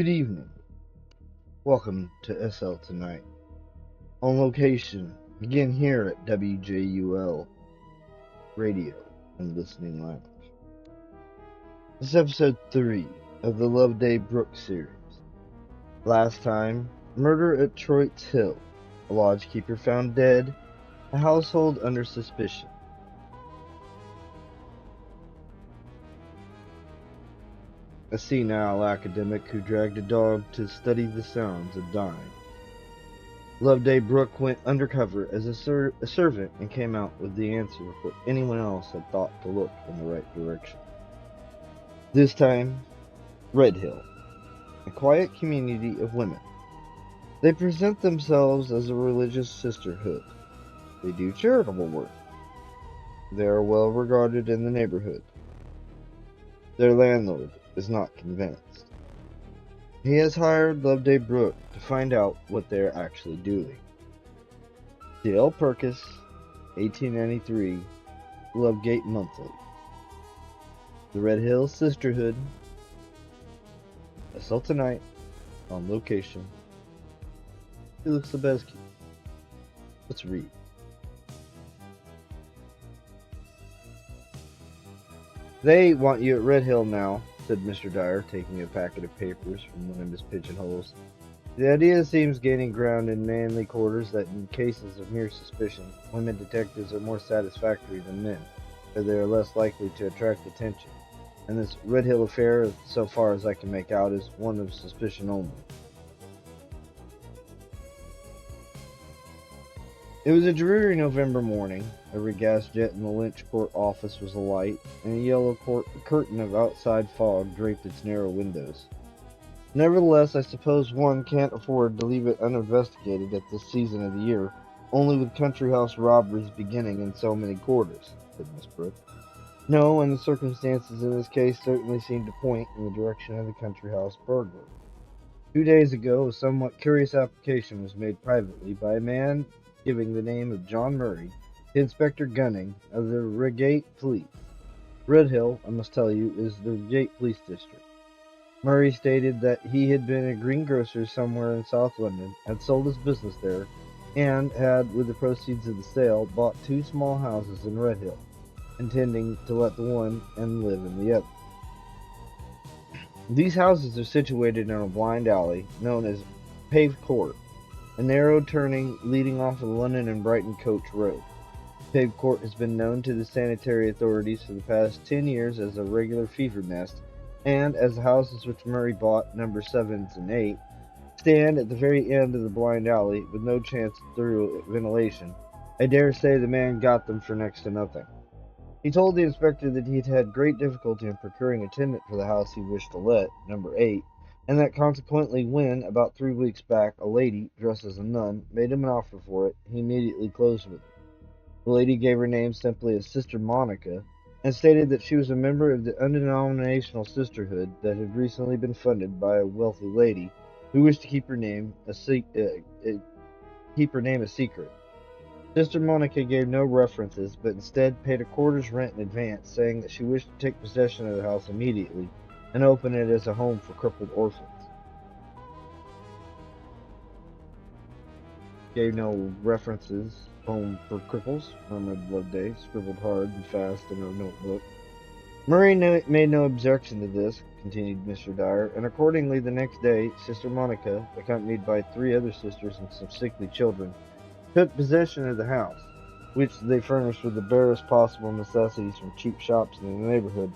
Good evening. Welcome to SL Tonight. On location, again here at WJUL Radio and Listening Lounge. This is episode 3 of the Loveday Brooke series. Last time, murder at Troit's Hill. A lodgekeeper found dead. A household under suspicion. A senile academic who dragged a dog to study the sounds of dying. Loveday Brooke went undercover as a servant and came out with the answer of what anyone else had thought to look in the right direction. This time, Redhill, a quiet community of women. They present themselves as a religious sisterhood. They do charitable work. They are well regarded in the neighborhood. Their landlord is not convinced. He has hired Loveday Brooke to find out what they are actually doing. D.L. Pirkis, 1893, Ludgate Monthly. The Redhill Sisterhood. SL Tonight, on location. Felix Lebesky. Let's read. They want you at Redhill now, said Mr. Dyer, taking a packet of papers from one of his pigeonholes. The idea seems gaining ground in manly quarters that in cases of mere suspicion, women detectives are more satisfactory than men, for they are less likely to attract attention, and this Redhill affair, so far as I can make out, is one of suspicion only. It was a dreary November morning. Every gas jet in the Lynch Court office was alight, and a yellow curtain of outside fog draped its narrow windows. Nevertheless, I suppose one can't afford to leave it uninvestigated at this season of the year, only with country house robberies beginning in so many quarters, said Miss Brooke. No, and the circumstances in this case certainly seem to point in the direction of the country house burglar. 2 days ago, a somewhat curious application was made privately by a man giving the name of John Murray to Inspector Gunning of the Redgate Police. Redhill, I must tell you, is the Redgate Police District. Murray stated that he had been a greengrocer somewhere in South London, had sold his business there, and had, with the proceeds of the sale, bought 2 small houses in Redhill, intending to let the one and live in the other. These houses are situated in a blind alley known as Paved Court, a narrow turning leading off of the London and Brighton Coach Road. Paved Court has been known to the sanitary authorities for the past 10 years as a regular fever nest, and as the houses which Murray bought, number 7 and 8, stand at the very end of the blind alley with no chance through ventilation, I dare say the man got them for next to nothing. He told the inspector that he had had great difficulty in procuring a tenant for the house he wished to let, number 8, and that consequently when, about 3 weeks back, a lady, dressed as a nun, made him an offer for it, he immediately closed with her. The lady gave her name simply as Sister Monica, and stated that she was a member of the undenominational sisterhood that had recently been funded by a wealthy lady who wished to keep her name a secret. Sister Monica gave no references, but instead paid a quarter's rent in advance, saying that she wished to take possession of the house immediately and open it as a home for crippled orphans. Gave no references. Home for cripples, murmured Loveday, scribbled hard and fast in her notebook. Murray made no objection to this, continued Mr. Dyer, and accordingly the next day, Sister Monica, accompanied by 3 other sisters and some sickly children, took possession of the house, which they furnished with the barest possible necessities from cheap shops in the neighborhood.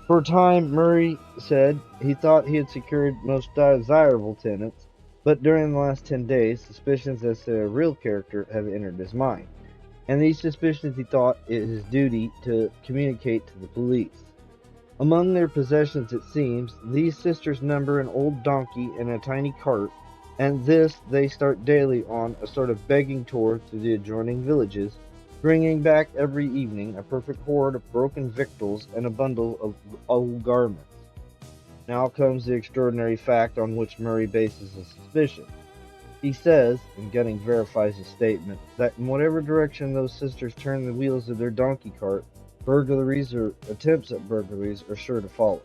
For a time, Murray said, he thought he had secured most desirable tenants, but during the last 10 days, suspicions as to their real character have entered his mind, and these suspicions he thought it his duty to communicate to the police. Among their possessions, it seems, these sisters number an old donkey and a tiny cart, and this they start daily on a sort of begging tour through the adjoining villages, bringing back every evening a perfect hoard of broken victuals and a bundle of old garments. Now comes the extraordinary fact on which Murray bases his suspicion. He says, and Gunning verifies his statement, that in whatever direction those sisters turn the wheels of their donkey cart, burglaries or attempts at burglaries are sure to follow.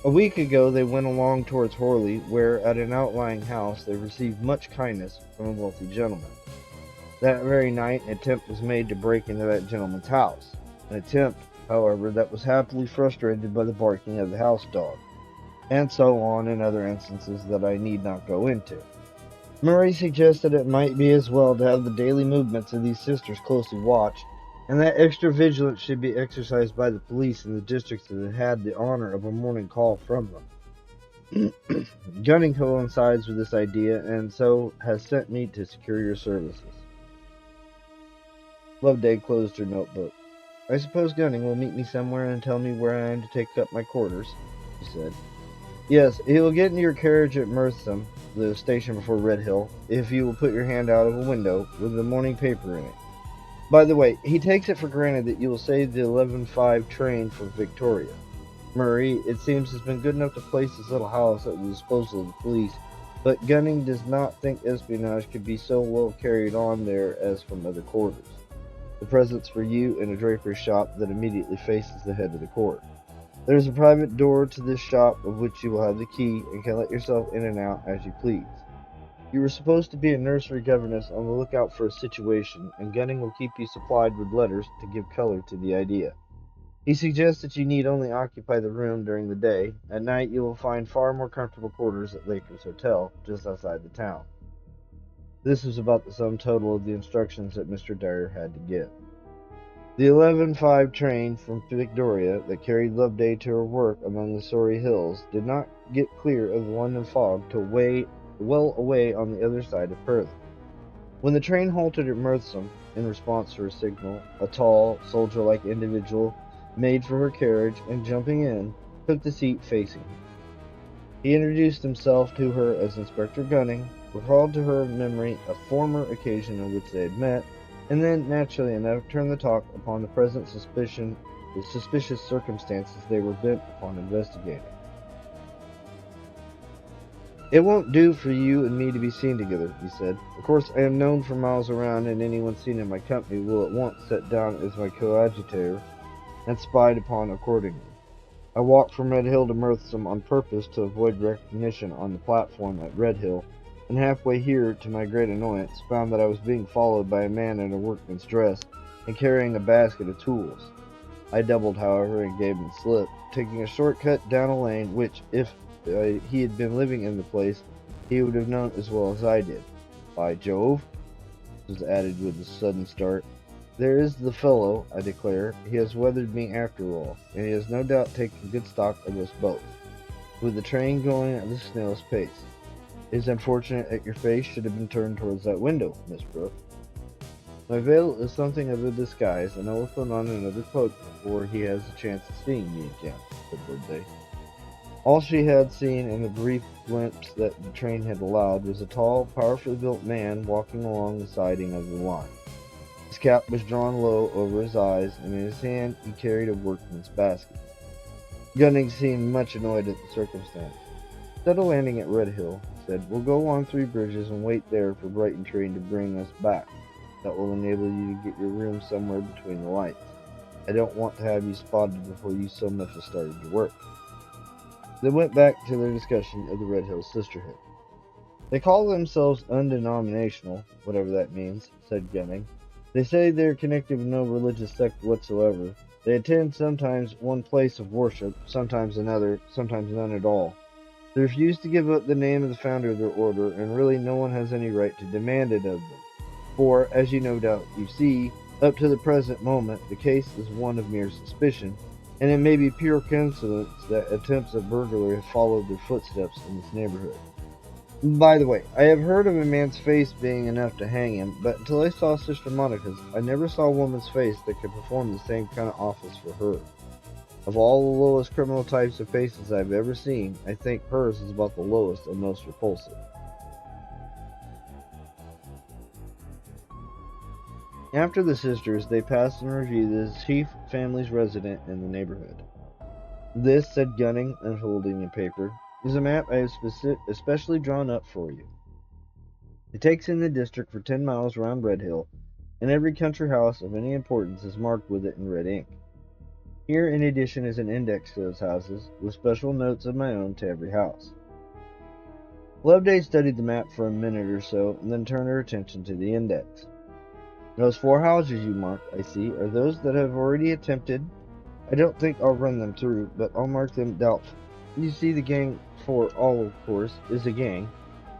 A week ago they went along towards Horley, where at an outlying house they received much kindness from a wealthy gentleman. That very night an attempt was made to break into that gentleman's house, an attempt, however, that was happily frustrated by the barking of the house dog, and so on in other instances that I need not go into. Murray suggested it might be as well to have the daily movements of these sisters closely watched, and that extra vigilance should be exercised by the police in the districts that had had the honor of a morning call from them. Gunning coincides with this idea, and so has sent me to secure your services. Loveday closed her notebook. I suppose Gunning will meet me somewhere and tell me where I am to take up my quarters, she said. Yes, he will get into your carriage at Mirtham, the station before Redhill, if you will put your hand out of a window with the morning paper in it. By the way, he takes it for granted that you will save the 11:05 train for Victoria. Murray, it seems, has been good enough to place his little house at the disposal of the police, but Gunning does not think espionage could be so well carried on there as from other quarters. The present's for you in a draper's shop that immediately faces the head of the court. There is a private door to this shop of which you will have the key and can let yourself in and out as you please. You were supposed to be a nursery governess on the lookout for a situation, and Gunning will keep you supplied with letters to give color to the idea. He suggests that you need only occupy the room during the day. At night you will find far more comfortable quarters at Laker's Hotel, just outside the town. This was about the sum total of the instructions that Mr. Dyer had to give. The 11:05 train from Victoria that carried Loveday to her work among the Surrey hills did not get clear of the London fog till well away on the other side of Perth. When the train halted at Mirtham, in response to her signal, a tall, soldier-like individual made for her carriage and, jumping in, took the seat facing her. He introduced himself to her as Inspector Gunning, recalled to her memory a former occasion on which they had met, and then, naturally enough, turned the talk upon the the suspicious circumstances they were bent upon investigating. It won't do for you and me to be seen together, he said. Of course, I am known for miles around, and anyone seen in my company will at once set down as my coadjutor and spied upon accordingly. I walked from Redhill to Mirtham on purpose to avoid recognition on the platform at Redhill, and halfway here, to my great annoyance, found that I was being followed by a man in a workman's dress and carrying a basket of tools. I doubled, however, and gave him the slip, taking a short cut down a lane which, if he had been living in the place, he would have known as well as I did. By Jove, was added with a sudden start. There is the fellow, I declare. He has weathered me after all, and he has no doubt taken good stock of us both, with the train going at the snail's pace. It is unfortunate that your face should have been turned towards that window, Miss Brooke. My veil is something of a disguise, and I will put on another cloak before he has a chance of seeing me again, said Loveday. All she had seen in the brief glimpse that the train had allowed was a tall, powerfully built man walking along the siding of the line. His cap was drawn low over his eyes, and in his hand he carried a workman's basket. Gunning seemed much annoyed at the circumstance. Instead of landing at Redhill, he said, we'll go on 3 bridges and wait there for Brighton train to bring us back. That will enable you to get your room somewhere between the lights. I don't want to have you spotted before you so much as started your work. They went back to their discussion of the Redhill Sisterhood. They call themselves undenominational, whatever that means, said Gunning. They say they are connected with no religious sect whatsoever. They attend sometimes one place of worship, sometimes another, sometimes none at all. They refuse to give up the name of the founder of their order, and really no one has any right to demand it of them. For, as you no doubt you see, up to the present moment the case is one of mere suspicion, and it may be pure coincidence that attempts at burglary have followed their footsteps in this neighborhood. By the way, I have heard of a man's face being enough to hang him, but until I saw Sister Monica's, I never saw a woman's face that could perform the same kind of office for her. Of all the lowest criminal types of faces I've ever seen, I think hers is about the lowest and most repulsive. After the sisters, they passed in review the chief family's resident in the neighborhood. This, said Gunning, unfolding the paper, is a map I have especially drawn up for you. It takes in the district for 10 miles round Redhill, and every country house of any importance is marked with it in red ink. Here, in addition, is an index to those houses, with special notes of my own to every house. Loveday studied the map for a minute or so, and then turned her attention to the index. Those 4 houses you marked, I see, are those that have already attempted. I don't think I'll run them through, but I'll mark them doubtful. You see, the gang, for all, of course, is a gang,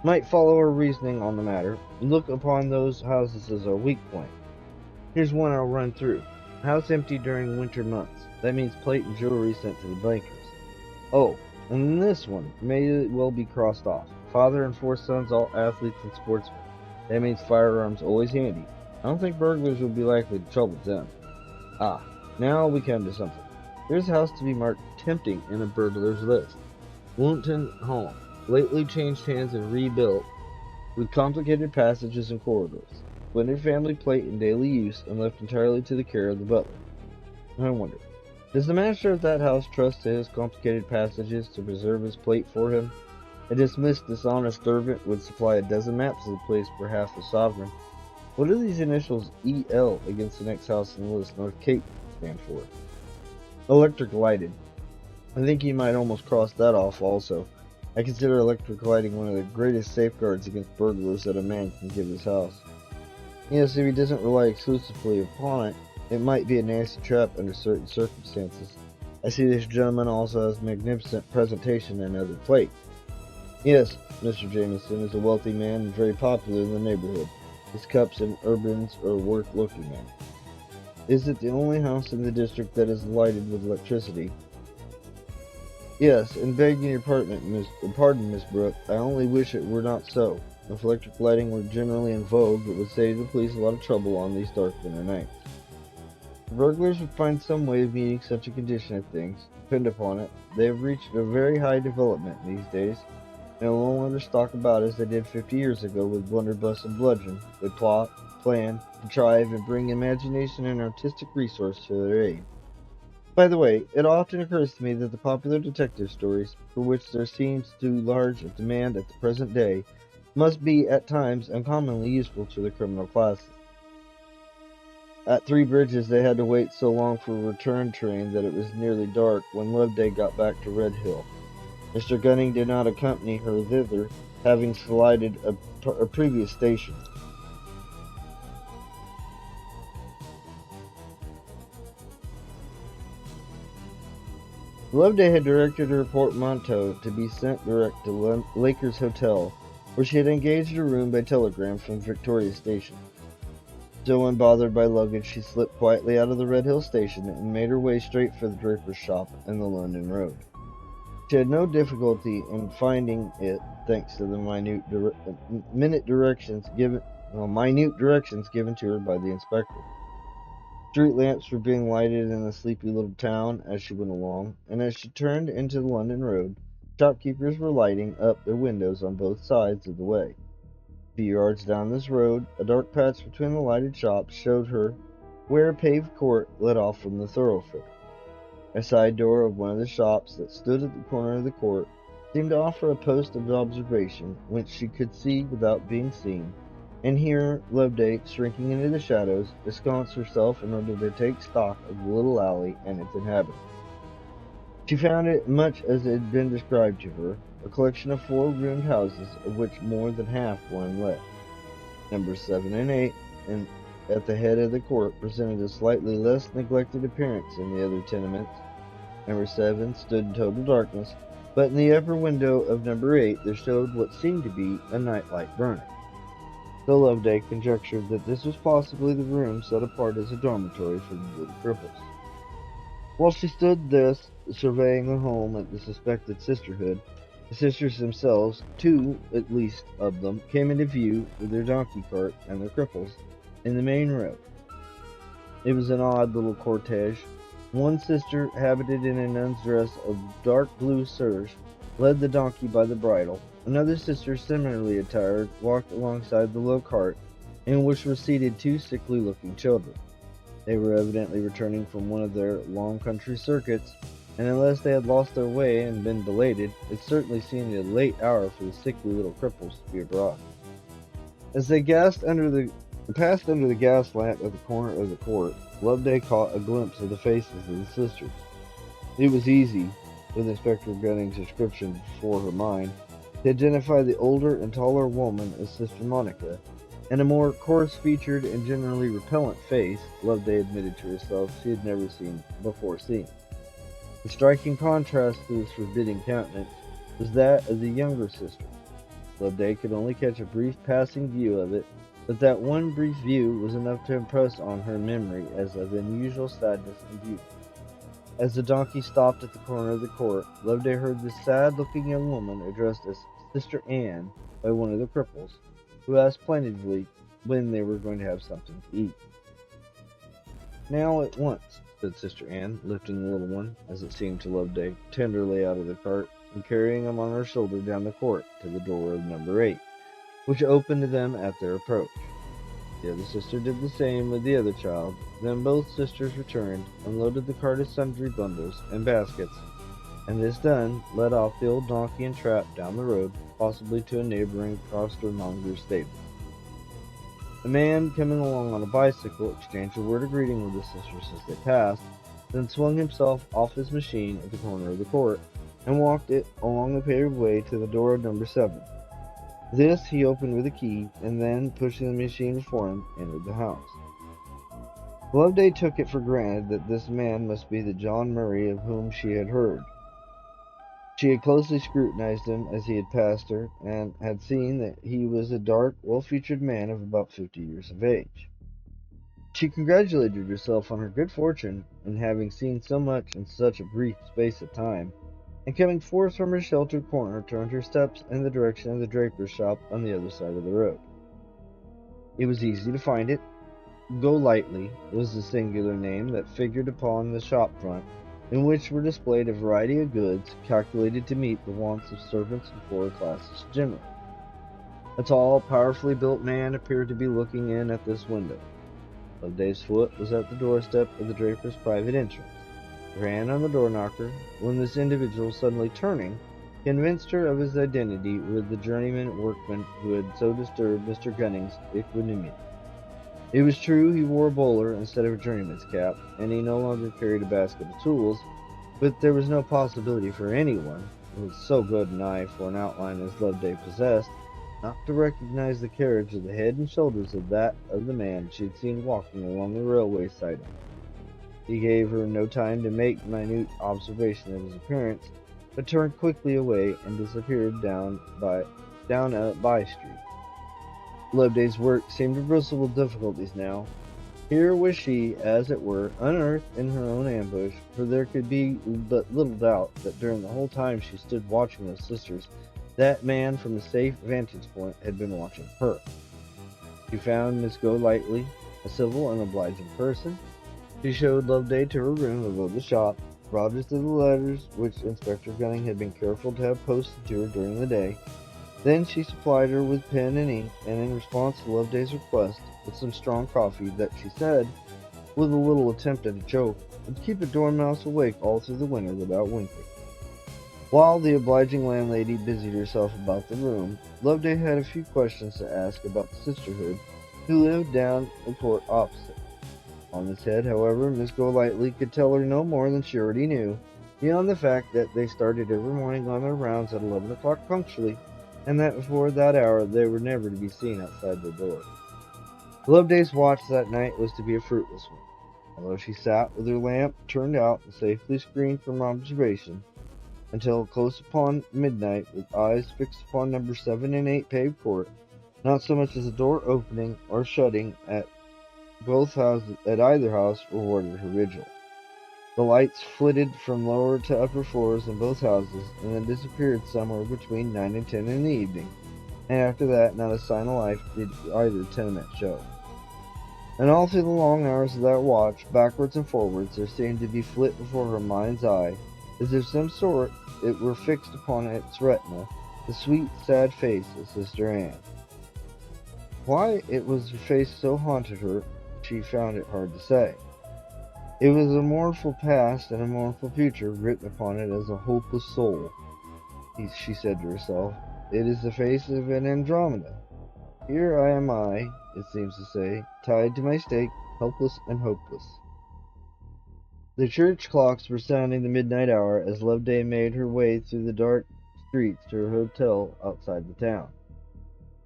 might follow our reasoning on the matter, and look upon those houses as our weak point. Here's one I'll run through. House empty during winter months. That means plate and jewelry sent to the bankers. Oh, and this one may well be crossed off. Father and 4 sons, all athletes and sportsmen. That means firearms always handy. I don't think burglars would be likely to trouble them. Ah, now we come to something. There's a house to be marked tempting in a burglar's list. Woolton Home, lately changed hands and rebuilt, with complicated passages and corridors. Splendid family plate in daily use and left entirely to the care of the butler. I wonder, does the master of that house trust to his complicated passages to preserve his plate for him? A dismissed, dishonest servant would supply a dozen maps of the place for half a sovereign. What do these initials EL against the next house in the list, North Cape, stand for? Electric lighted. I think he might almost cross that off also. I consider electric lighting one of the greatest safeguards against burglars that a man can give his house. Yes, if he doesn't rely exclusively upon it, it might be a nasty trap under certain circumstances. I see this gentleman also has magnificent presentation and other plate. Yes, Mr. Jameson is a wealthy man and very popular in the neighborhood. His cups and urbans are worth looking at. Is it the only house in the district that is lighted with electricity? Yes, and begging your pardon, Miss Brooke, I only wish it were not so. If electric lighting were generally in vogue, it would save the police a lot of trouble on these dark winter nights. The burglars would find some way of meeting such a condition of things. Depend upon it, they have reached a very high development these days. They no longer stalk about as they did 50 years ago with blunderbuss and bludgeon. They plot, plan, contrive, and bring imagination and artistic resource to their aid. By the way, it often occurs to me that the popular detective stories, for which there seems too large a demand at the present day, must be at times uncommonly useful to the criminal classes. At 3 Bridges they had to wait so long for a return train that it was nearly dark when Loveday got back to Redhill. Mr. Gunning did not accompany her thither, having selected a previous station. Loveday had directed her portmanteau to be sent direct to Lakers Hotel, where she had engaged a room by telegram from Victoria Station. So unbothered by luggage, she slipped quietly out of the Redhill station and made her way straight for the draper's shop in the London Road. She had no difficulty in finding it, thanks to the minute directions given to her by the inspector. Street lamps were being lighted in the sleepy little town as she went along, and as she turned into the London Road, shopkeepers were lighting up their windows on both sides of the way. A few yards down this road, a dark patch between the lighted shops showed her where a paved court led off from the thoroughfare. A side door of one of the shops that stood at the corner of the court seemed to offer a post of observation whence she could see without being seen, and here Loveday, shrinking into the shadows, ensconced herself in order to take stock of the little alley and its inhabitants. She found it much as it had been described to her, a collection of 4 ruined houses, of which more than half were unlet. Numbers 7 and 8, and at the head of the court, presented a slightly less neglected appearance than the other tenements. Number 7 stood in total darkness, but in the upper window of number 8 there showed what seemed to be a nightlight burning. So Loveday conjectured that this was possibly the room set apart as a dormitory for the little cripples. While she stood thus surveying the home at the suspected Sisterhood, the sisters themselves, 2 at least of them, came into view with their donkey cart and their cripples in the main road. It was an odd little cortege. One sister, habited in a nun's dress of dark blue serge, led the donkey by the bridle. Another sister, similarly attired, walked alongside the low cart, in which were seated 2 sickly-looking children. They were evidently returning from one of their long country circuits, and unless they had lost their way and been belated, it certainly seemed a late hour for the sickly little cripples to be abroad. As they gasped under the Passed under the gas lamp at the corner of the court, Loveday caught a glimpse of the faces of the sisters. It was easy, with Inspector Gunning's description before her mind, to identify the older and taller woman as Sister Monica, and a more coarse-featured and generally repellent face Loveday admitted to herself she had never seen. The striking contrast to this forbidding countenance was that of the younger sister. Loveday could only catch a brief passing view of it, but that one brief view was enough to impress on her memory as of unusual sadness and beauty. As the donkey stopped at the corner of the court, Loveday heard this sad-looking young woman addressed as Sister Anne by one of the cripples, who asked plaintively when they were going to have something to eat. "Now at once," said Sister Anne, lifting the little one, as it seemed to Loveday, tenderly out of the cart, and carrying him on her shoulder down the court to the door of number 8, which opened to them at their approach. The other sister did the same with the other child. Then both sisters returned, unloaded the cart of sundry bundles and baskets, and this done, led off the old donkey and trap down the road, possibly to a neighboring costermonger's stable. A man coming along on a bicycle exchanged a word of greeting with the sisters as they passed, then swung himself off his machine at the corner of the court, and walked it along the paved way to the door of number 7. This he opened with a key, and then, pushing the machine before him, entered the house. Loveday took it for granted that this man must be the John Murray of whom she had heard. She had closely scrutinized him as he had passed her, and had seen that he was a dark, well-featured man of about 50 years of age. She congratulated herself on her good fortune in having seen so much in such a brief space of time, and coming forth from her sheltered corner, turned her steps in the direction of the draper's shop on the other side of the road. It was easy to find it. Go Lightly was the singular name that figured upon the shop front, in which were displayed a variety of goods calculated to meet the wants of servants and poorer classes generally. A tall, powerfully built man appeared to be looking in at this window. Loveday's foot was at the doorstep of the draper's private entrance. Her hand on the door knocker, when this individual, suddenly turning, convinced her of his identity with the journeyman workman who had so disturbed Mr. Gunning's equanimity. It was true he wore a bowler instead of a journeyman's cap, and he no longer carried a basket of tools, but there was no possibility for anyone, with so good an eye for an outline as Loveday possessed, not to recognize the carriage of the head and shoulders of that of the man she had seen walking along the railway siding. He gave her no time to make minute observation of his appearance, but turned quickly away and disappeared down a by-street. Loveday's work seemed to bristle with difficulties now. Here was she, as it were, unearthed in her own ambush, for there could be but little doubt that during the whole time she stood watching those sisters, that man from a safe vantage point had been watching her. She found Miss Golightly a civil and obliging person. She showed Loveday to her room above the shop, brought her to the letters which Inspector Gunning had been careful to have posted to her during the day. Then she supplied her with pen and ink, and in response to Loveday's request, with some strong coffee that she said, with a little attempt at a joke, would keep a dormouse awake all through the winter without winking. While the obliging landlady busied herself about the room, Loveday had a few questions to ask about the Sisterhood, who lived down the court opposite. On this head, however, Miss Golightly could tell her no more than she already knew, beyond the fact that they started every morning on their rounds at 11 o'clock punctually, and that before that hour they were never to be seen outside their door. Loveday's watch that night was to be a fruitless one. Although she sat with her lamp turned out and safely screened from observation, until close upon midnight, with eyes fixed upon number 7 and 8 paved court, not so much as a door opening or shutting at either house rewarded her vigil. The lights flitted from lower to upper floors in both houses, and then disappeared somewhere between 9 and 10 in the evening, and after that not a sign of life did either tenement show. And all through the long hours of that watch, backwards and forwards, there seemed to be flit before her mind's eye, as if some sort it were fixed upon its retina, the sweet, sad face of Sister Anne. Why it was her face so haunted her, she found it hard to say. It was a mournful past and a mournful future written upon it as a hopeless soul. She said to herself, "It is the face of an Andromeda. Here am I, it seems to say, tied to my stake, helpless and hopeless. The church clocks were sounding the midnight hour as Loveday made her way through the dark streets to her hotel outside the town.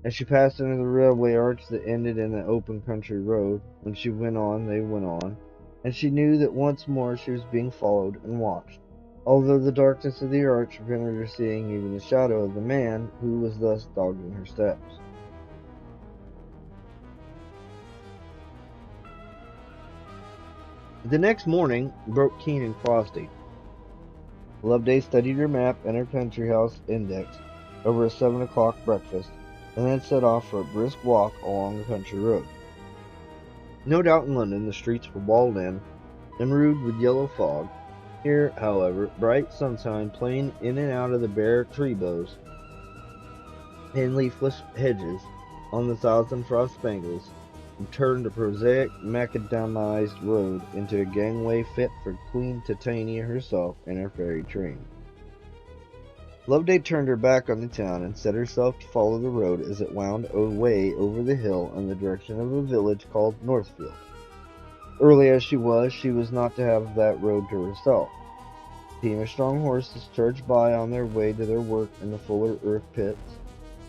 As she passed under the railway arch that ended in an open country road, when she went on they went on, and she knew that once more she was being followed and watched, although the darkness of the arch prevented her seeing even the shadow of the man who was thus dogging her steps. The next morning broke keen and frosty. Loveday studied her map and her country house index over a 7 o'clock breakfast, and then set off for a brisk walk along the country road. No doubt in London the streets were walled in and roofed with yellow fog. Here, however, bright sunshine playing in and out of the bare tree boughs and leafless hedges on the thousand frost spangles turned a prosaic macadamized road into a gangway fit for Queen Titania herself and her fairy train. Loveday turned her back on the town and set herself to follow the road as it wound away over the hill in the direction of a village called Northfield. Early as she was not to have that road to herself. A team of strong horses charged by on their way to their work in the Fuller earth pits.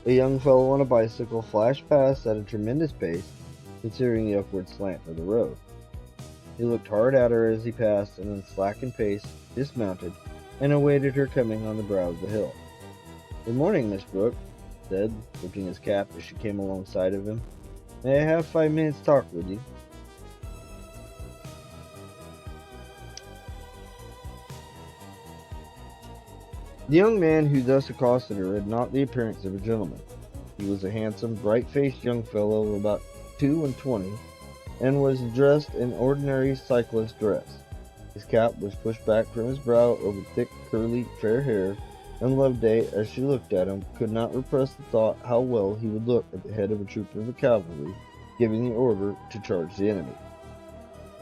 A young fellow on a bicycle flashed past at a tremendous pace, considering the upward slant of the road. He looked hard at her as he passed, and then slackened pace, dismounted, and awaited her coming on the brow of the hill. "Good morning, Miss Brooke," he said, lifting his cap as she came alongside of him. "May I have 5 minutes' talk with you?" The young man who thus accosted her had not the appearance of a gentleman. He was a handsome, bright-faced young fellow of about 22, and was dressed in ordinary cyclist dress. His cap was pushed back from his brow over thick, curly, fair hair, and Loveday, as she looked at him, could not repress the thought how well he would look at the head of a troop of cavalry, giving the order to charge the enemy.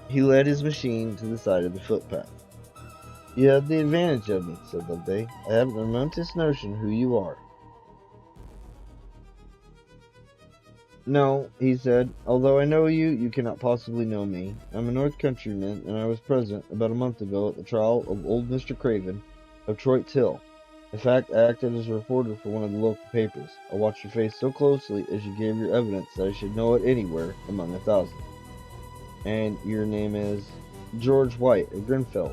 He led his machine to the side of the footpath. "You have the advantage of me," said Loveday. "I haven't the remotest notion who you are." "No," he said. "Although I know you, you cannot possibly know me. I'm a North Countryman, and I was present, about a month ago, at the trial of old Mr. Craven, of Troit's Hill. In fact, I acted as a reporter for one of the local papers. I watched your face so closely as you gave your evidence that I should know it anywhere among 1,000. "And your name is?" "George White, of Grenfell.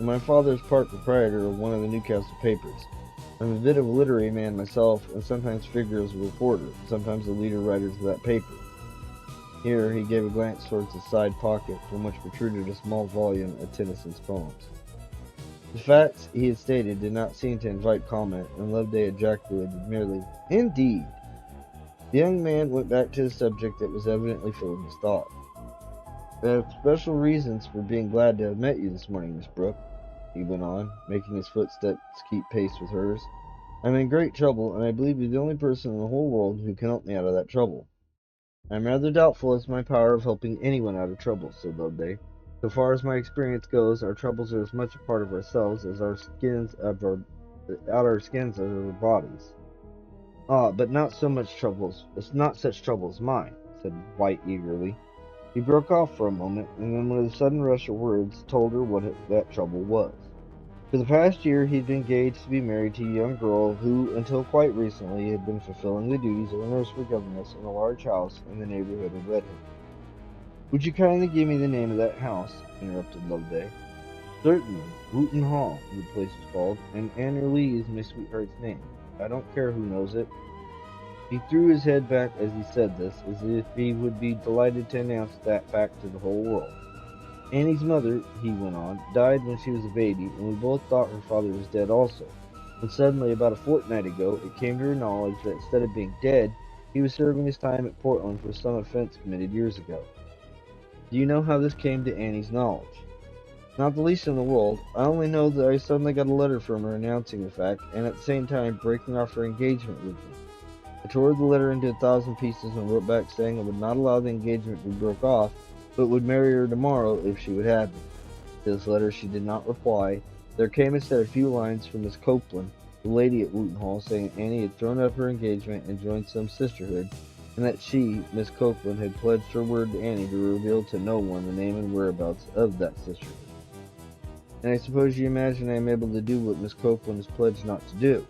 My father is part proprietor of one of the Newcastle papers. I'm a bit of a literary man myself, and sometimes figure as a reporter, sometimes the leader writer of that paper." Here he gave a glance towards his side pocket, from which protruded a small volume of Tennyson's poems. The facts he had stated did not seem to invite comment, and Loveday ejaculated merely, "Indeed!" The young man went back to the subject that was evidently filling his thought. "I have special reasons for being glad to have met you this morning, Miss Brooke," he went on, making his footsteps keep pace with hers. "I'm in great trouble, and I believe you're the only person in the whole world who can help me out of that trouble." "I'm rather doubtful as to my power of helping anyone out of trouble," said Loveday. "So far as my experience goes, our troubles are as much a part of ourselves as our skins of our bodies." "Ah, but not so much troubles. It's not such trouble as mine," said White eagerly. He broke off for a moment, and then with a sudden rush of words told her what that trouble was. For the past year he had been engaged to be married to a young girl who, until quite recently, had been fulfilling the duties of a nursery governess in a large house in the neighborhood of Redhill. "Would you kindly give me the name of that house?" interrupted Loveday. "Certainly. Wooton Hall, the place is called, and Annerly is my sweetheart's name. I don't care who knows it." He threw his head back as he said this, as if he would be delighted to announce that fact to the whole world. "Annie's mother," he went on, "died when she was a baby, and we both thought her father was dead also, when suddenly, about a fortnight ago, it came to her knowledge that instead of being dead, he was serving his time at Portland for some offense committed years ago. Do you know how this came to Annie's knowledge?" "Not the least in the world. I only know that I suddenly got a letter from her announcing the fact, and at the same time breaking off her engagement with me. I tore the letter into 1,000 pieces and wrote back saying I would not allow the engagement to be broke off, but would marry her tomorrow if she would have me. To this letter she did not reply. There came instead a few lines from Miss Copeland, the lady at Wooton Hall, saying Annie had thrown up her engagement and joined some sisterhood, and that she, Miss Copeland, had pledged her word to Annie to reveal to no one the name and whereabouts of that sisterhood. And I suppose you imagine I am able to do what Miss Copeland has pledged not to do.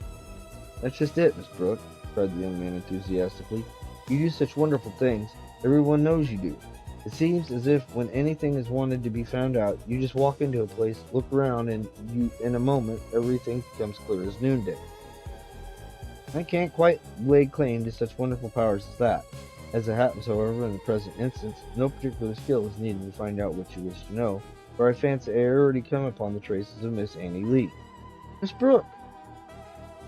That's just it, Miss Brooke, cried the young man enthusiastically. You do such wonderful things. Everyone knows you do. It seems as if when anything is wanted to be found out, you just walk into a place, look around, and in a moment, everything becomes clear as noonday. I can't quite lay claim to such wonderful powers as that. As it happens, however, in the present instance, no particular skill is needed to find out what you wish to know, for I fancy I already come upon the traces of Miss Annie Lee. Miss Brooke!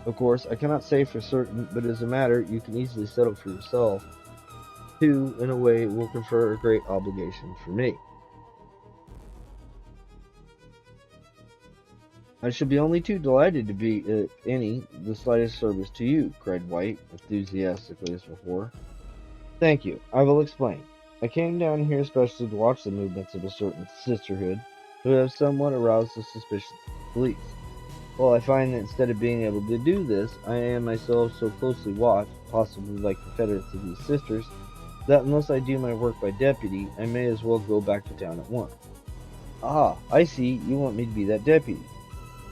Of course, I cannot say for certain, but as a matter you can easily settle for yourself, who, in a way, will confer a great obligation for me. I shall be only too delighted to be, if any, the slightest service to you, cried White, enthusiastically as before. Thank you. I will explain. I came down here especially to watch the movements of a certain sisterhood, who have somewhat aroused the suspicions of the police. Well, I find that instead of being able to do this, I am myself so closely watched, possibly like confederates of these sisters, that unless I do my work by deputy, I may as well go back to town at once. Ah, I see, you want me to be that deputy.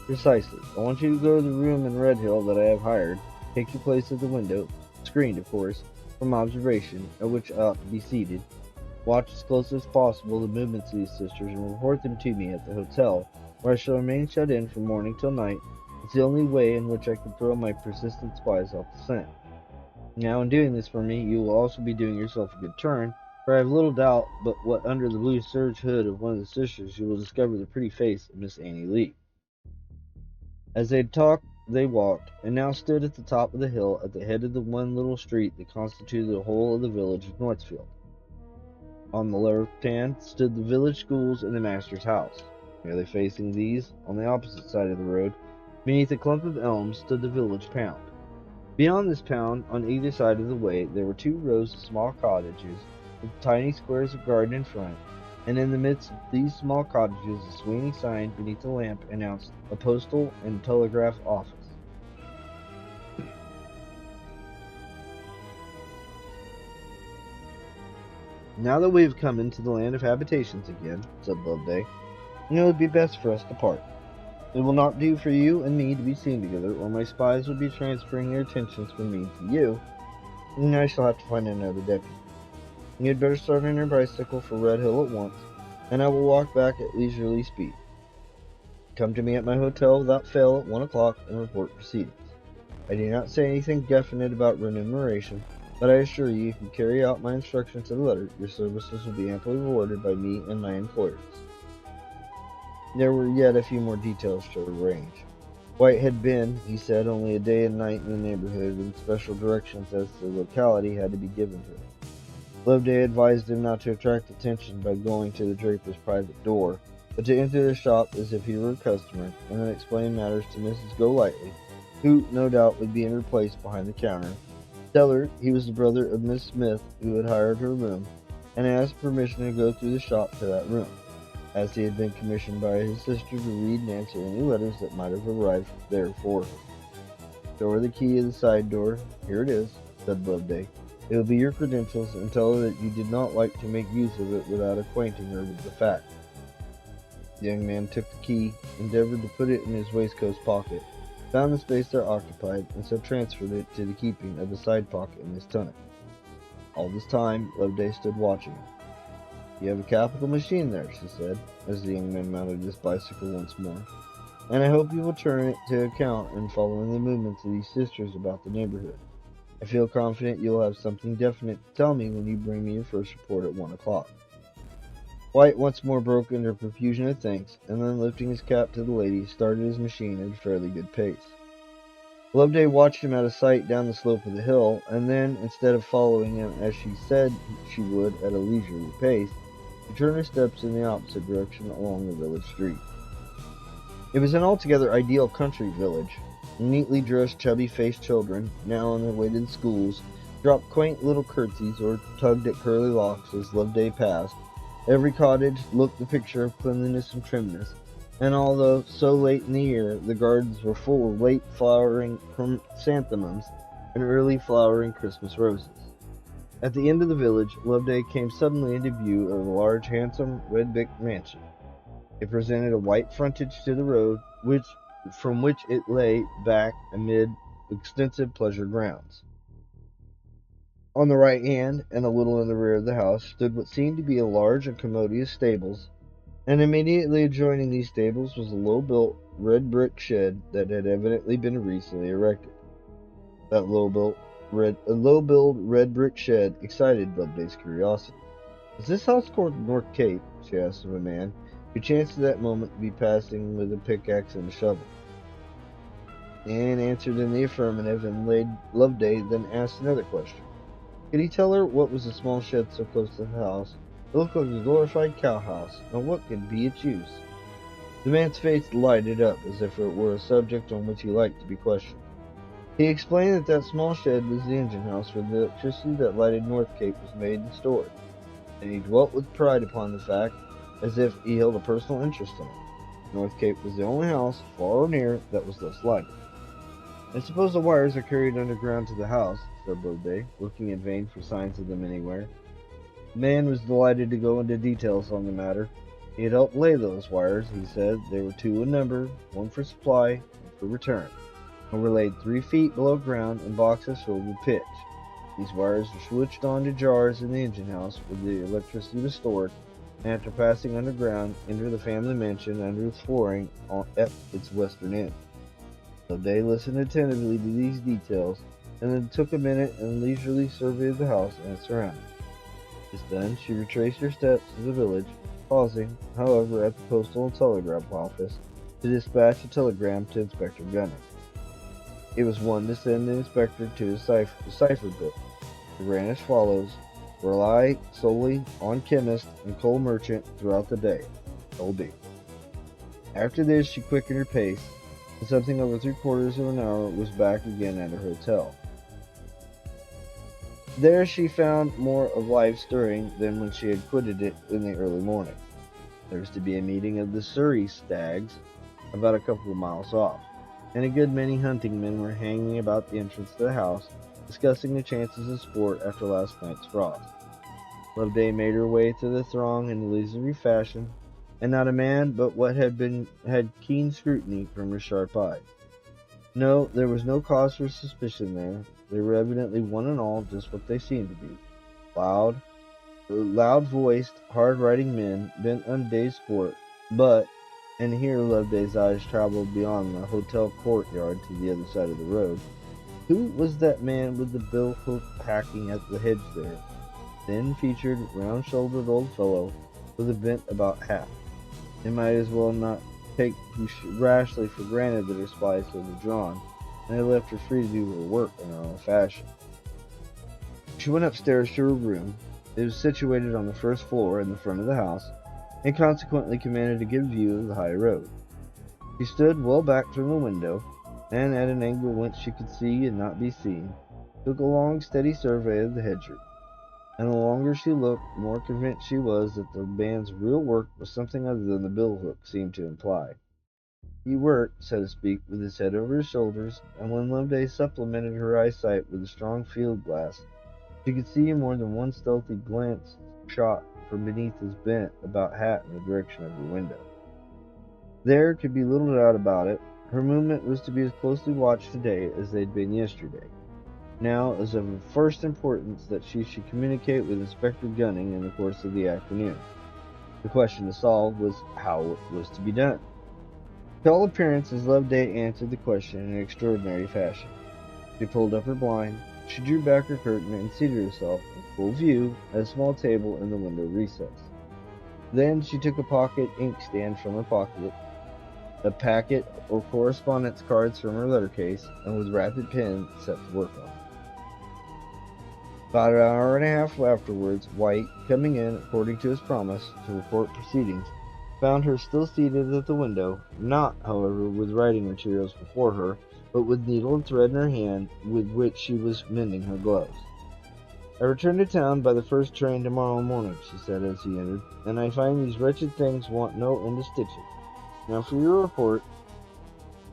Precisely. I want you to go to the room in Redhill that I have hired, take your place at the window, screened, of course, from observation, at which I ought to be seated. Watch as closely as possible the movements of these sisters and report them to me at the hotel, where I shall remain shut in from morning till night. It's the only way in which I can throw my persistent spies off the scent. Now, in doing this for me, you will also be doing yourself a good turn, for I have little doubt but what under the blue serge hood of one of the sisters you will discover the pretty face of Miss Annie Lee. As they talked, they walked, and now stood at the top of the hill at the head of the one little street that constituted the whole of the village of Northfield. On the left hand stood the village schools and the master's house. Nearly facing these, on the opposite side of the road, beneath a clump of elms, stood the village pound. Beyond this pound, on either side of the way, there were 2 rows of small cottages, with tiny squares of garden in front, and in the midst of these small cottages a swinging sign beneath a lamp announced a postal and telegraph office. Now that we have come into the land of habitations again, said Loveday, it would be best for us to part. It will not do for you and me to be seen together, or my spies will be transferring their attentions from me to you, and I shall have to find another deputy. You had better start on your bicycle for Redhill at once, and I will walk back at leisurely speed. Come to me at my hotel without fail at 1 o'clock and report proceedings. I do not say anything definite about remuneration, but I assure you, if you carry out my instructions to the letter, your services will be amply rewarded by me and my employers. There were yet a few more details to arrange. White had been, he said, only a day and night in the neighborhood, and special directions as to the locality had to be given to him. Loveday advised him not to attract attention by going to the draper's private door, but to enter the shop as if he were a customer, and then explain matters to Mrs. Golightly, who, no doubt, would be in her place behind the counter. Tell her he was the brother of Miss Smith, who had hired her room, and ask permission to go through the shop to that room, as he had been commissioned by his sister to read and answer any letters that might have arrived there for her. Show her the key of the side door. Here it is, said Loveday. It will be your credentials, and tell her that you did not like to make use of it without acquainting her with the fact. The young man took the key, endeavored to put it in his waistcoat pocket, found the space there occupied, and so transferred it to the keeping of the side pocket in his tunic. All this time, Loveday stood watching him. You have a capital machine there, she said, as the young man mounted his bicycle once more, and I hope you will turn it to account in following the movements of these sisters about the neighborhood. I feel confident you will have something definite to tell me when you bring me your first report at 1 o'clock. White once more broke into a profusion of thanks, and then lifting his cap to the lady, started his machine at a fairly good pace. Loveday watched him out of sight down the slope of the hill, and then, instead of following him as she said she would at a leisurely pace, she turned her steps in the opposite direction along the village street. It was an altogether ideal country village. Neatly dressed, chubby-faced children, now on their way to the schools, dropped quaint little curtsies or tugged at curly locks as Loveday passed. Every cottage looked the picture of cleanliness and trimness, and although so late in the year, the gardens were full of late flowering chrysanthemums and early flowering Christmas roses. At the end of the village, Loveday came suddenly into view of a large, handsome, red-brick mansion. It presented a white frontage to the road, from which it lay back amid extensive pleasure grounds. On the right hand, and a little in the rear of the house, stood what seemed to be a large and commodious stables, and immediately adjoining these stables was a low-built red brick shed that had evidently been recently erected. That low-built red brick shed excited Loveday's curiosity. "Is this house called North Cape?" she asked of a man, who chanced at that moment to be passing with a pickaxe and a shovel. The man answered in the affirmative, and Loveday then asked another question. Could he tell her what was the small shed so close to the house? It looked like a glorified cowhouse, and what could be its use? The man's face lighted up as if it were a subject on which he liked to be questioned. He explained that small shed was the engine house where the electricity that lighted North Cape was made and stored, and he dwelt with pride upon the fact, as if he held a personal interest in it. North Cape was the only house, far or near, that was thus lighted. "I suppose the wires are carried underground to the house," said Loveday, looking in vain for signs of them anywhere. The man was delighted to go into details on the matter. He had helped lay those wires, he said. They were 2 in number, 1 for supply, 1 for return, and were laid 3 feet below ground in boxes filled with pitch. These wires were switched on to jars in the engine house where the electricity was stored, and after passing underground, entered the family mansion under its flooring at its western end. Loveday listened attentively to these details, and then took a minute and leisurely surveyed the house and its surroundings. This done, she retraced her steps to the village, pausing, however, at the postal and telegraph office to dispatch a telegram to Inspector Gunning. It was one to send the inspector to his cipher book. It ran as follows: rely solely on chemist and coal merchant throughout the day. L.B. After this, she quickened her pace, and something over 3/4 of an hour was back again at her hotel. There she found more of life stirring than when she had quitted it in the early morning. There was to be a meeting of the Surrey stags about a couple of miles off, and a good many hunting men were hanging about the entrance to the house, discussing the chances of sport after last night's frost. Loveday made her way through the throng in leisurely fashion, and not a man but what had keen scrutiny from her sharp eyes. No, there was no cause for suspicion there. They were evidently one and all just what they seemed to be: loud-voiced, hard-riding men bent on day's sport. But, and here Loveday's eyes traveled beyond the hotel courtyard to the other side of the road, who was that man with the bill-hook hacking at the hedge there? Thin-featured, round-shouldered old fellow with a bent about half. They might as well not take too rashly for granted that her spies had withdrawn, and they left her free to do her work in her own fashion. She went upstairs to her room. It was situated on the first floor in the front of the house, and consequently commanded a good view of the high road. She stood well back from the window, and at an angle whence she could see and not be seen, took a long, steady survey of the hedgerow. And the longer she looked, the more convinced she was that the man's real work was something other than the billhook seemed to imply. He worked, so to speak, with his head over his shoulders, and when Loveday supplemented her eyesight with a strong field glass, she could see more than one stealthy glance shot from beneath his bent about hat in the direction of her window. There could be little doubt about it. Her movement was to be as closely watched today as they'd been yesterday. Now, as of first importance that she should communicate with Inspector Gunning in the course of the afternoon. The question to solve was how it was to be done. To all appearances, Loveday answered the question in an extraordinary fashion. She pulled up her blind, she drew back her curtain, and seated herself in full view at a small table in the window recess. Then she took a pocket inkstand from her pocket, a packet of correspondence cards from her letter case, and with rapid pen set to work on it. About an hour and a half afterwards, White, coming in according to his promise to report proceedings, found her still seated at the window, not, however, with writing materials before her, but with needle and thread in her hand, with which she was mending her gloves. "I return to town by the first train tomorrow morning," she said as he entered, "and I find these wretched things want no end of stitches. Now for your report."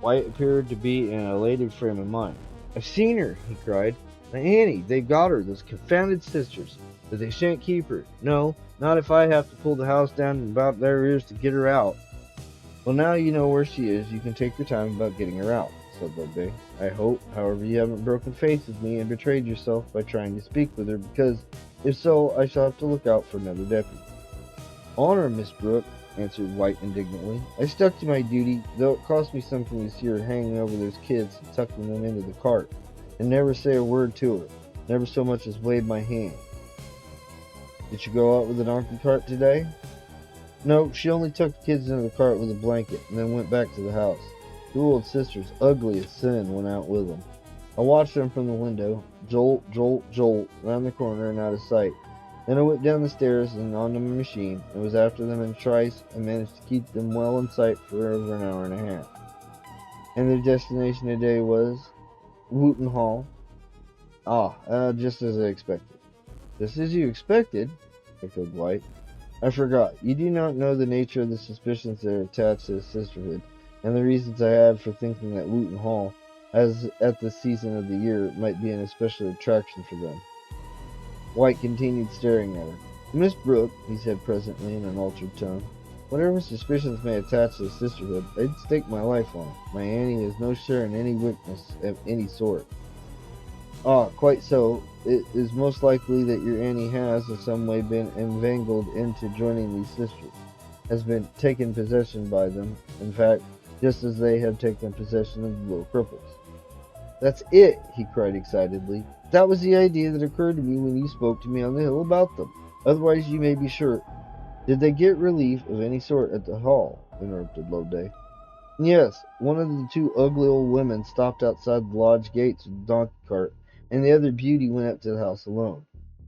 White appeared to be in an elated frame of mind. "I've seen her!" he cried. "My Annie, they've got her, those confounded sisters. But they shan't keep her. No, not if I have to pull the house down and about their ears to get her out." "Well, now you know where she is, you can take your time about getting her out," said Loveday. "I hope, however, you haven't broken faith with me and betrayed yourself by trying to speak with her, because, if so, I shall have to look out for another deputy." "Honor, Miss Brooke," answered White indignantly. "I stuck to my duty, though it cost me something to see her hanging over those kids and tucking them into the cart, and never say a word to her, never so much as wave my hand." "Did you go out with the donkey cart today?" "No, she only tucked the kids into the cart with a blanket, and then went back to the house. Two old sisters, ugly as sin, went out with them. I watched them from the window, jolt, jolt, jolt, round the corner and out of sight. Then I went down the stairs and onto my machine, and was after them in a trice, and managed to keep them well in sight for over an hour and a half." "And their destination today was?" "Wooton Hall." Just as I expected." "Just as you expected?" echoed White. "I forgot. You do not know the nature of the suspicions that are attached to the Sisterhood, and the reasons I have for thinking that Wooton Hall, as at this season of the year, might be an especial attraction for them." White continued staring at her. "Miss Brooke," he said presently in an altered tone, "whatever suspicions may attach to the Sisterhood, I'd stake my life on it. My Annie has no share in any wickedness of any sort." "Ah, quite so. It is most likely that your Annie has, in some way, been inveigled into joining these sisters, has been taken possession by them, in fact, just as they have taken possession of the little cripples." "That's it!" he cried excitedly. "That was the idea that occurred to me when you spoke to me on the hill about them. Otherwise, you may be sure—" "Did they get relief of any sort at the hall?" interrupted Loveday. "Yes. One of the two ugly old women stopped outside the lodge gates with the donkey cart, and the other beauty went up to the house alone.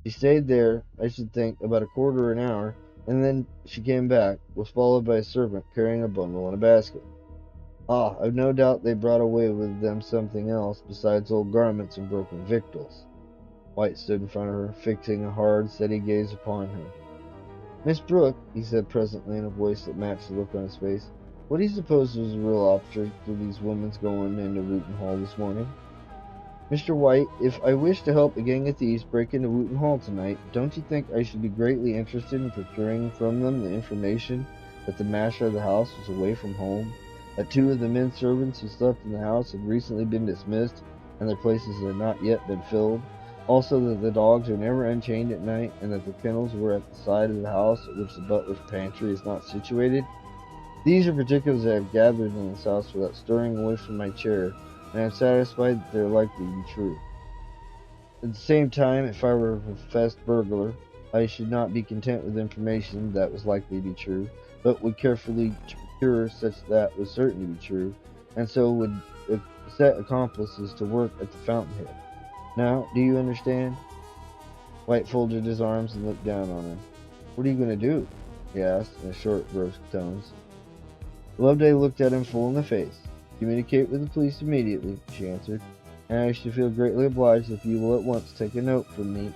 She stayed there, I should think, about a quarter of an hour, and then she came back, was followed by a servant carrying a bundle and a basket." "I've no doubt they brought away with them something else besides old garments and broken victuals." White stood in front of her, fixing a hard, steady gaze upon her. "Miss Brooke," he said presently in a voice that matched the look on his face, "what do you suppose was the real object of these women's going into Wooton Hall this morning?" "Mr. White, if I wished to help a gang of thieves break into Wooton Hall tonight, don't you think I should be greatly interested in procuring from them the information that the master of the house was away from home, that two of the men servants who slept in the house had recently been dismissed, and their places had not yet been filled, also that the dogs are never unchained at night, and that the kennels were at the side of the house at which the butler's pantry is not situated? These are particulars I have gathered in this house without stirring away from my chair, and I am satisfied that they are likely to be true. At the same time, if I were a professed burglar, I should not be content with information that was likely to be true, but would carefully procure such that was certain to be true, and so would set accomplices to work at the fountainhead. Now, do you understand?" White folded his arms and looked down on her. "What are you going to do?" he asked in short, brusque tones. Loveday looked at him full in the face. "Communicate with the police immediately," she answered, "and I shall feel greatly obliged if you will at once take a note from me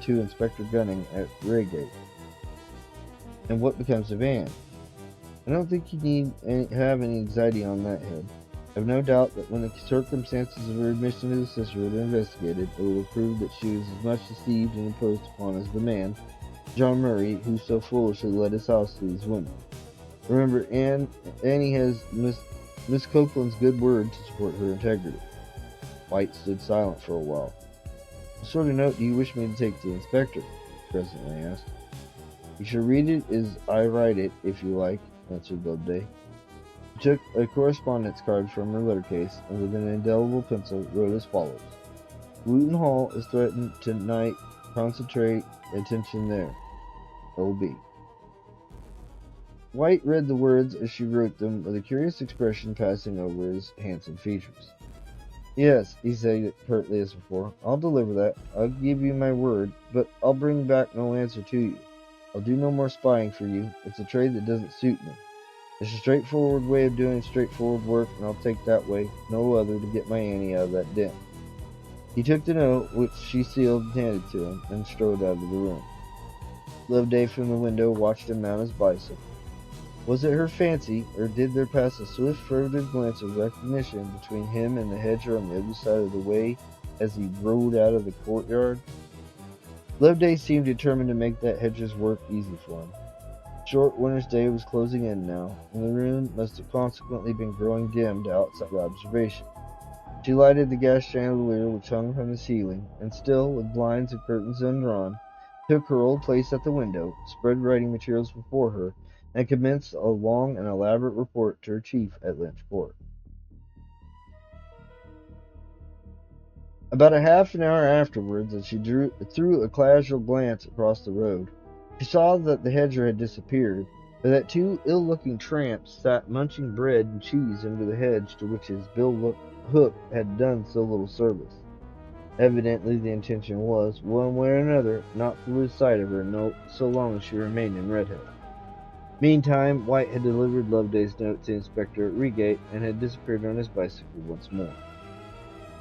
to Inspector Gunning at Redhill." "And what becomes of Anne?" "I don't think you need have any anxiety on that head. I have no doubt that when the circumstances of her admission to the Sisterhood are investigated, it will prove that she was as much deceived and imposed upon as the man, John Murray, who so foolishly led his house to these women. Remember, Annie has Miss Copeland's good word to support her integrity." White stood silent for a while. "What sort of note do you wish me to take to the inspector?" he presently asked. "You shall read it as I write it, if you like," answered Loveday. She took a correspondence card from her letter case, and with an indelible pencil wrote as follows: "Wooton Hall is threatened tonight. Concentrate attention there. L.B." White read the words as she wrote them, with a curious expression passing over his handsome features. "Yes," he said curtly as before, "I'll deliver that. I'll give you my word, but I'll bring back no answer to you. I'll do no more spying for you. It's a trade that doesn't suit me. It's a straightforward way of doing straightforward work, and I'll take that way, no other, to get my Annie out of that den." He took the note, which she sealed and handed to him, and strode out of the room. Loveday from the window watched him mount his bicycle. Was it her fancy, or did there pass a swift furtive glance of recognition between him and the hedger on the other side of the way as he rode out of the courtyard. Loveday seemed determined to make that hedger's work easy for him. The short winter's day was closing in now, and the room must have consequently been growing dim to outside observation. She lighted the gas chandelier which hung from the ceiling, and still, with blinds and curtains undrawn, took her old place at the window, spread writing materials before her, and commenced a long and elaborate report to her chief at Lynch Court. About a half an hour afterwards, as she threw a casual glance across the road, she saw that the hedger had disappeared, but that two ill-looking tramps sat munching bread and cheese under the hedge to which his bill hook had done so little service. Evidently the intention was, one way or another, not to lose sight of her so long as she remained in Redhill. Meantime, White had delivered Loveday's note to the inspector at Redgate and had disappeared on his bicycle once more.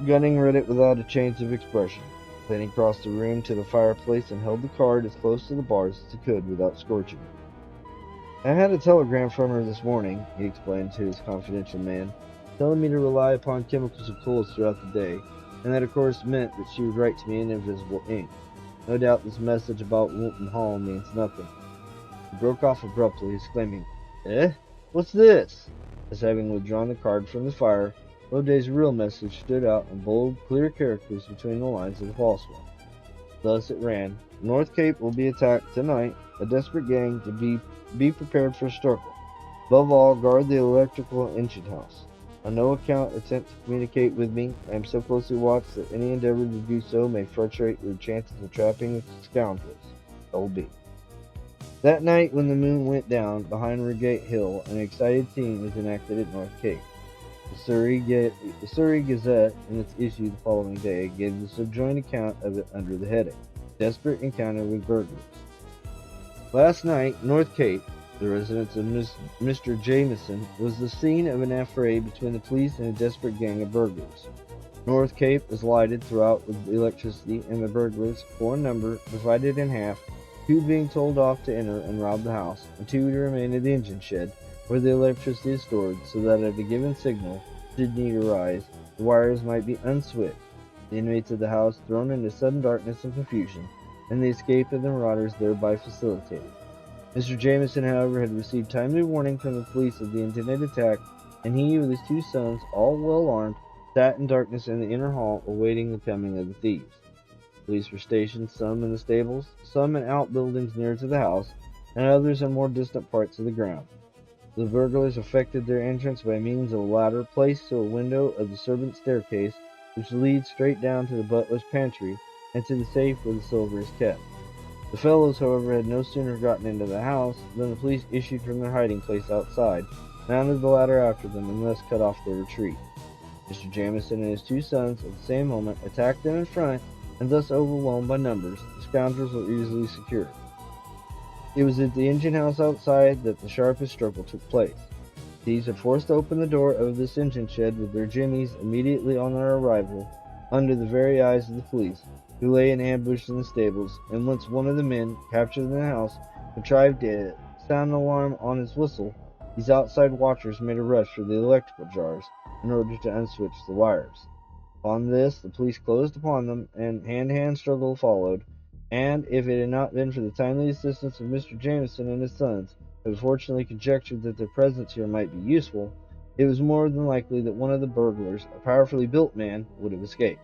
Gunning read it without a change of expression. Then he crossed the room to the fireplace and held the card as close to the bars as he could without scorching it. "I had a telegram from her this morning," he explained to his confidential man, "telling me to rely upon chemicals of coals throughout the day, and that of course meant that she would write to me in invisible ink. No doubt this message about Woolton Hall means nothing." He broke off abruptly, exclaiming, "Eh? What's this?" As having withdrawn the card from the fire, Loveday's real message stood out in bold, clear characters between the lines of the false one. Thus it ran: "North Cape will be attacked tonight. A desperate gang to be prepared for a struggle. Above all, guard the electrical engine house. On no account attempt to communicate with me. I am so closely watched that any endeavor to do so may frustrate your chances of trapping the scoundrels. L.B." That night, when the moon went down behind Ludgate Hill, an exciting scene was enacted at North Cape. The Surrey Gazette, in its issue the following day, gave the subjoined account of it under the heading: "Desperate Encounter with Burglars." Last night, North Cape, the residence of Mr. Jameson, was the scene of an affray between the police and a desperate gang of burglars. North Cape was lighted throughout with electricity, and the burglars, four in number, divided in half, two being told off to enter and rob the house, and two to remain in the engine shed, where the electricity is stored, so that at a given signal, should need arise, the wires might be unswitched, the inmates of the house thrown into sudden darkness and confusion, and the escape of the marauders thereby facilitated. Mr. Jameson, however, had received timely warning from the police of the intended attack, and he, with his two sons, all well armed, sat in darkness in the inner hall, awaiting the coming of the thieves. Police were stationed, some in the stables, some in outbuildings near to the house, and others in more distant parts of the ground. The burglars effected their entrance by means of a ladder placed to a window of the servants' staircase, which leads straight down to the butler's pantry and to the safe where the silver is kept. The fellows, however, had no sooner gotten into the house than the police issued from their hiding place outside, mounted the ladder after them, and thus cut off their retreat. Mr. Jameson and his two sons, at the same moment, attacked them in front, and thus overwhelmed by numbers, the scoundrels were easily secured. It was at the engine house outside that the sharpest struggle took place. Thieves had forced open the door of this engine shed with their jimmies immediately on their arrival, under the very eyes of the police, who lay in ambush in the stables, and once one of the men, captured in the house, contrived to sound an alarm on his whistle, these outside watchers made a rush for the electrical jars, in order to unswitch the wires. Upon this, the police closed upon them, and hand-to-hand struggle followed, and if it had not been for the timely assistance of Mr. Jameson and his sons, who had fortunately conjectured that their presence here might be useful, it was more than likely that one of the burglars, a powerfully built man, would have escaped.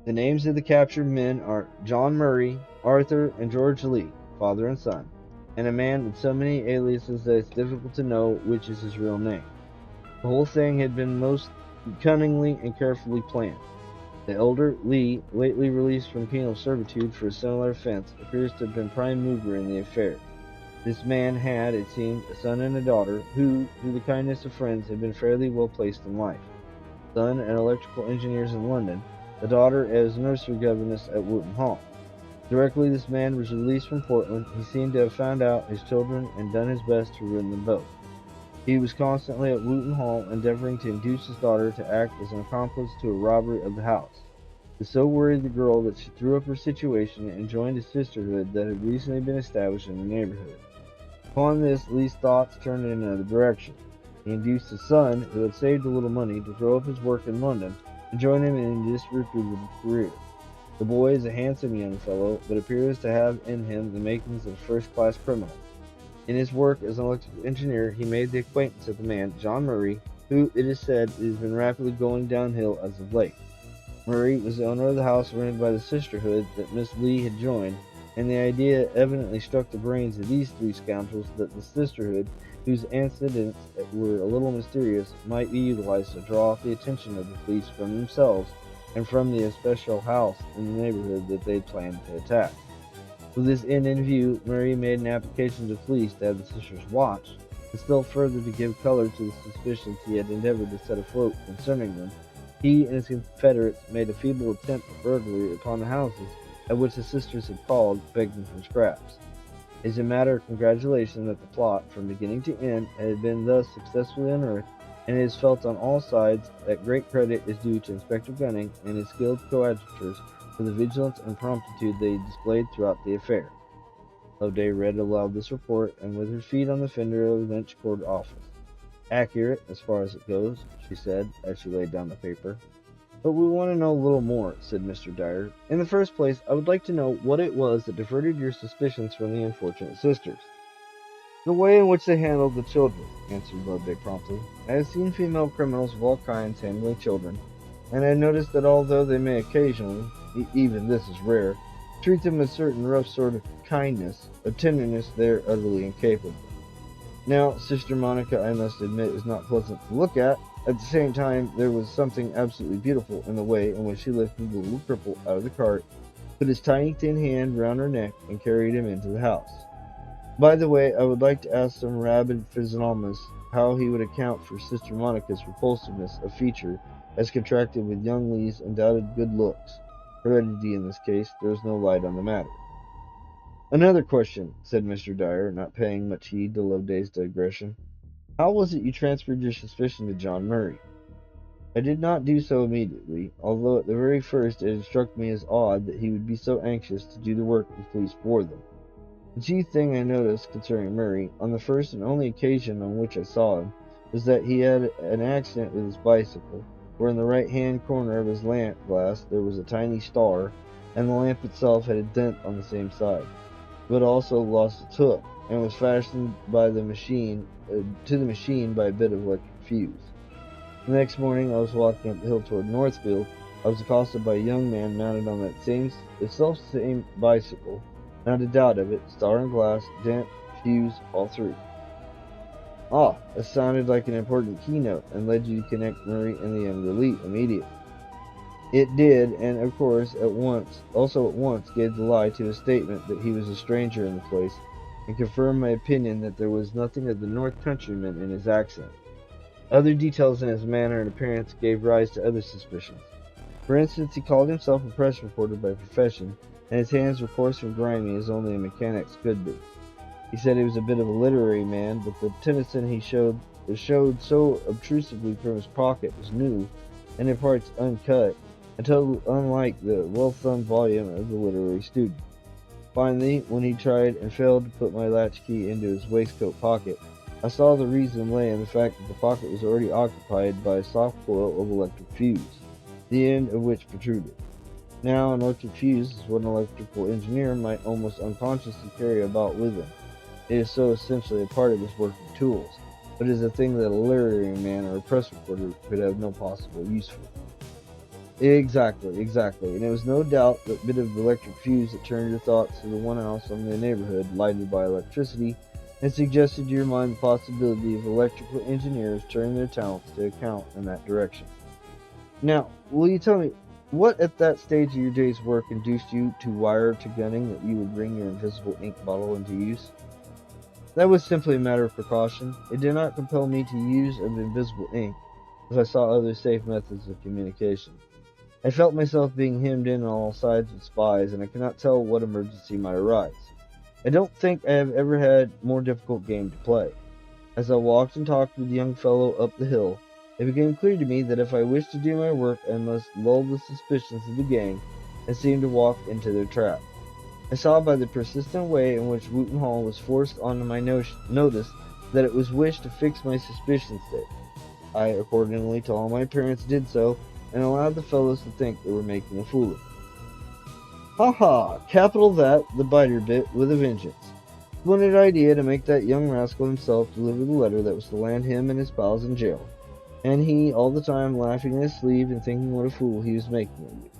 The names of the captured men are John Murray, Arthur, and George Lee, father and son, and a man with so many aliases that it's difficult to know which is his real name. The whole thing had been most cunningly and carefully planned. The elder, Lee, lately released from penal servitude for a similar offense, appears to have been prime mover in the affair. This man had, it seemed, a son and a daughter, who, through the kindness of friends, had been fairly well placed in life. Son an electrical engineers in London, the daughter as nursery governess at Woolton Hall. Directly this man was released from Portland, he seemed to have found out his children and done his best to ruin them both. He was constantly at Woolton Hall, endeavoring to induce his daughter to act as an accomplice to a robbery of the house. This so worried the girl that she threw up her situation and joined a sisterhood that had recently been established in the neighborhood. Upon this, Lee's thoughts turned in another direction. He induced his son, who had saved a little money, to throw up his work in London, and join him in his disreputable career. The boy is a handsome young fellow, but appears to have in him the makings of a first-class criminal. In his work as an electrical engineer, he made the acquaintance of the man, John Murray, who, it is said, has been rapidly going downhill as of late. Murray was the owner of the house rented by the Sisterhood that Miss Lee had joined, and the idea evidently struck the brains of these three scoundrels that the Sisterhood, whose antecedents were a little mysterious, might be utilized to draw off the attention of the police from themselves and from the especial house in the neighborhood that they planned to attack. With this end in view, Murray made an application to the police to have the sisters watched, and still further to give color to the suspicions he had endeavored to set afloat concerning them. He and his confederates made a feeble attempt at burglary upon the houses at which the sisters had called, begging for scraps. It is a matter of congratulation that the plot, from beginning to end, had been thus successfully unearthed, and it is felt on all sides that great credit is due to Inspector Gunning and his skilled coadjutors for the vigilance and promptitude they displayed throughout the affair. Loveday read aloud this report, and with her feet on the fender of the Lynch Court office. Accurate, as far as it goes, she said, as she laid down the paper. But we want to know a little more, said Mr. Dyer. In the first place, I would like to know what it was that diverted your suspicions from the unfortunate sisters. The way in which they handled the children, answered Loveday promptly. I have seen female criminals of all kinds handling children, and I have noticed that although they may occasionally, even this is rare, treat them with a certain rough sort of kindness, of tenderness they are utterly incapable. Now, Sister Monica, I must admit, is not pleasant to look at. At the same time, there was something absolutely beautiful in the way in which she lifted the little cripple out of the cart, put his tiny thin hand round her neck, and carried him into the house. By the way, I would like to ask some rabid physiognomist how he would account for Sister Monica's repulsiveness of feature as contracted with young Lee's undoubted good looks. Heredity in this case throws no light on the matter. Another question, said Mr. Dyer, not paying much heed to Loveday's digression. How was it you transferred your suspicion to John Murray? I did not do so immediately, although at the very first it had struck me as odd that he would be so anxious to do the work of the police for them. The chief thing I noticed concerning Murray, on the first and only occasion on which I saw him, was that he had an accident with his bicycle, where in the right-hand corner of his lamp glass there was a tiny star, and the lamp itself had a dent on the same side, but also lost its hook, and was fastened by the machine to the machine by a bit of electric fuse. The next morning I was walking up the hill toward Northfield. I was accosted by a young man mounted on that same bicycle. Not a doubt of it, star and glass, dent, fuse, all through. Ah, that sounded like an important keynote, and led you to connect Murray and the younger Lee immediately. It did, and of course at once gave the lie to his statement that he was a stranger in the place, and confirmed my opinion that there was nothing of the North Countryman in his accent. Other details in his manner and appearance gave rise to other suspicions. For instance, he called himself a press reporter by profession, and his hands were coarse and grimy as only a mechanic's could be. He said he was a bit of a literary man, but the Tennyson he showed so obtrusively from his pocket was new, and in parts uncut, and totally unlike the well-thumbed volume of the literary student. Finally, when he tried and failed to put my latchkey into his waistcoat pocket, I saw the reason lay in the fact that the pocket was already occupied by a soft coil of electric fuse, the end of which protruded. Now, an electric fuse is what an electrical engineer might almost unconsciously carry about with him. It is so essentially a part of his working tools, but is a thing that a literary man or a press reporter could have no possible use for. Exactly, and it was no doubt that bit of the electric fuse that turned your thoughts to the one house in the neighborhood lighted by electricity, and suggested to your mind the possibility of electrical engineers turning their talents to account in that direction. Now, will you tell me, what at that stage of your day's work induced you to wire to Gunning that you would bring your invisible ink bottle into use? That was simply a matter of precaution. It did not compel me to use of invisible ink, as I saw other safe methods of communication. I felt myself being hemmed in on all sides with spies, and I could not tell what emergency might arise. I don't think I have ever had a more difficult game to play. As I walked and talked with the young fellow up the hill, it became clear to me that if I wished to do my work, I must lull the suspicions of the gang and seem to walk into their trap. I saw by the persistent way in which Wooten Hall was forced onto my notice that it was wished to fix my suspicions there. I accordingly, to all my appearance, did so, and allowed the fellows to think they were making a fool of him. Ha ha! Capital that, the biter bit, with a vengeance. Splendid idea to make that young rascal himself deliver the letter that was to land him and his pals in jail. And he, all the time, laughing in his sleeve and thinking what a fool he was making of you.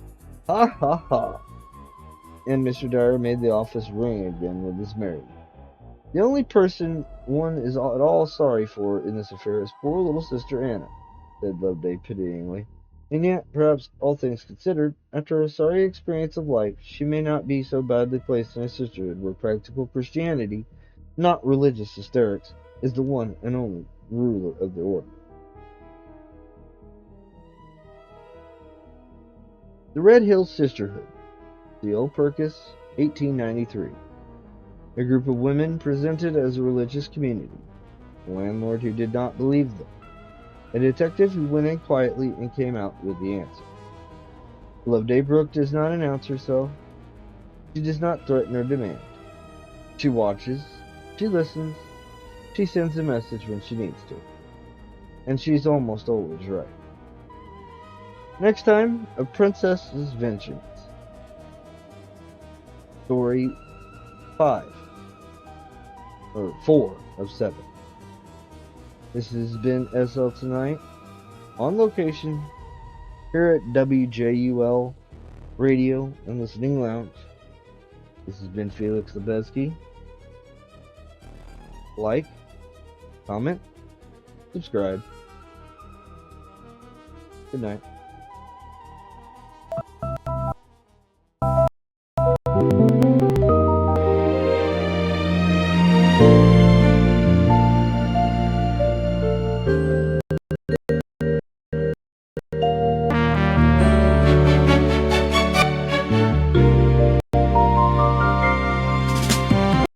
Ha ha ha! And Mr. Dyer made the office ring again with his merriment. The only person one is at all sorry for in this affair is poor little Sister Anna, said Loveday pityingly. And yet, perhaps, all things considered, after a sorry experience of life, she may not be so badly placed in a sisterhood where practical Christianity, not religious hysterics, is the one and only ruler of the order. The Redhill Sisterhood, the old Pirkis, 1893. A group of women presented as a religious community. A landlord who did not believe them. A detective who went in quietly and came out with the answer. Loveday Brooke does not announce herself. She does not threaten or demand. She watches. She listens. She sends a message when she needs to. And she's almost always right. Next time, A Princess's Vengeance. Story 5. Or 4 of 7. This has been SL Tonight, on location, here at WJUL Radio and Listening Lounge. This has been Felix Lebeski. Like, comment, subscribe. Good night.